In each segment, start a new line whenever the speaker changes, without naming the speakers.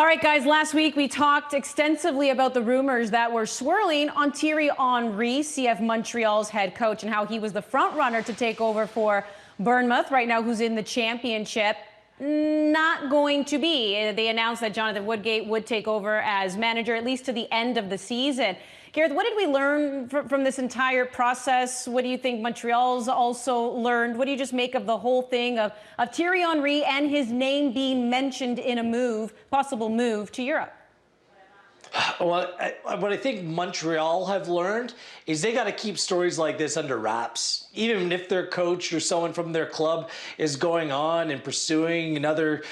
All right, guys, last week we talked extensively about the rumors that were swirling on Thierry Henry, CF Montreal's head coach, and how he was the front runner to take over for Bournemouth right now, who's in the championship. Not going to be. They announced that Jonathan Woodgate would take over as manager, at least to the end of the season. Gareth, what did we learn from this entire process? What do you think Montreal's also learned? What do you just make of the whole thing of Thierry Henry and his name being mentioned in a possible move to Europe?
Well, what I think Montreal have learned is they got to keep stories like this under wraps. Even if their coach or someone from their club is going on and pursuing another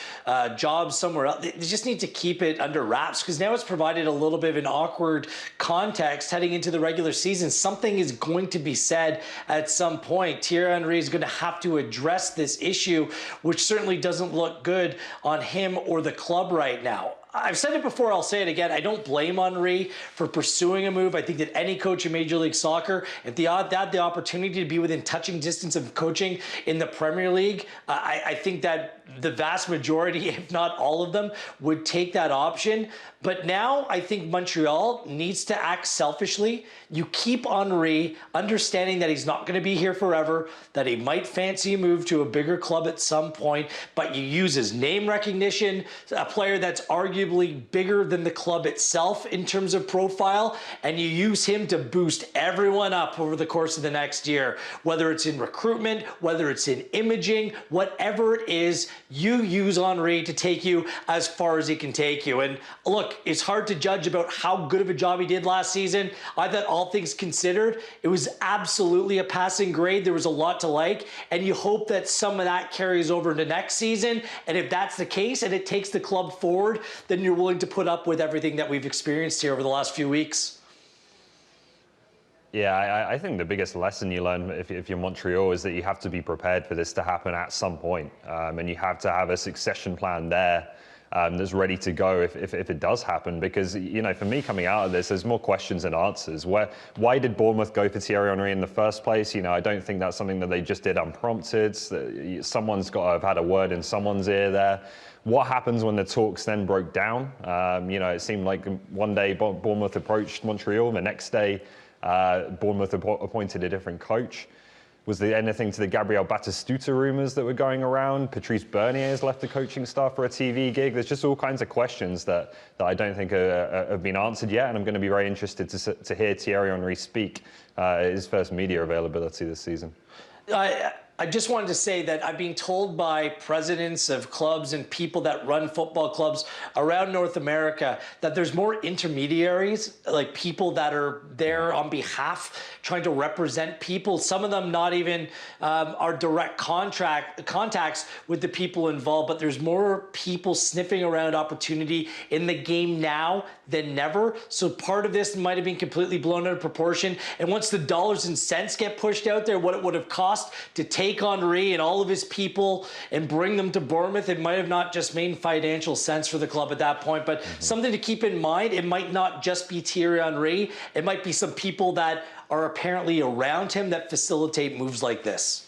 job somewhere else, they just need to keep it under wraps, because now it's provided a little bit of an awkward context heading into the regular season. Something is going to be said at some point. Thierry Henry is going to have to address this issue, which certainly doesn't look good on him or the club right now. I've said it before, I'll say it again. I don't blame Henry for pursuing a move. I think that any coach in Major League Soccer, if they had the opportunity to be within touching distance of coaching in the Premier League, I think that the vast majority, if not all of them, would take that option. But now I think Montreal needs to act selfishly. You keep Henry, understanding that he's not going to be here forever, that he might fancy a move to a bigger club at some point, but you use his name recognition, a player that's arguably bigger than the club itself in terms of profile, and you use him to boost everyone up over the course of the next year, whether it's in recruitment, whether it's in imaging, whatever it is, you use Henry to take you as far as he can take you. And look, it's hard to judge about how good of a job he did last season. I thought, all things considered, it was absolutely a passing grade. There was a lot to like, and you hope that some of that carries over into next season. And if that's the case and it takes the club forward, then you're willing to put up with everything that we've experienced here over the last few weeks.
Yeah, I think the biggest lesson you learn if you're Montreal is that you have to be prepared for this to happen at some point. And you have to have a succession plan there that's ready to go if it does happen. Because, you know, for me coming out of this, there's more questions than answers. Why did Bournemouth go for Thierry Henry in the first place? You know, I don't think that's something that they just did unprompted. Someone's got to have had a word in someone's ear there. What happens when the talks then broke down? You know, it seemed like one day Bournemouth approached Montreal, the next day Bournemouth appointed a different coach. Was there anything to the Gabriel Batistuta rumours that were going around? Patrice Bernier has left the coaching staff for a TV gig. There's just all kinds of questions that I don't think have been answered yet, and I'm going to be very interested to hear Thierry Henry speak at his first media availability this season.
I just wanted to say that I've been told by presidents of clubs and people that run football clubs around North America that there's more intermediaries, like people that are there on behalf, trying to represent people. Some of them not even are direct contacts with the people involved, but there's more people sniffing around opportunity in the game now than never. So part of this might have been completely blown out of proportion. And once the dollars and cents get pushed out there, what it would have cost to take Henry and all of his people and bring them to Bournemouth, it might have not just made financial sense for the club at that point. But something to keep in mind, it might not just be Thierry Henry. It might be some people that are apparently around him that facilitate moves like this.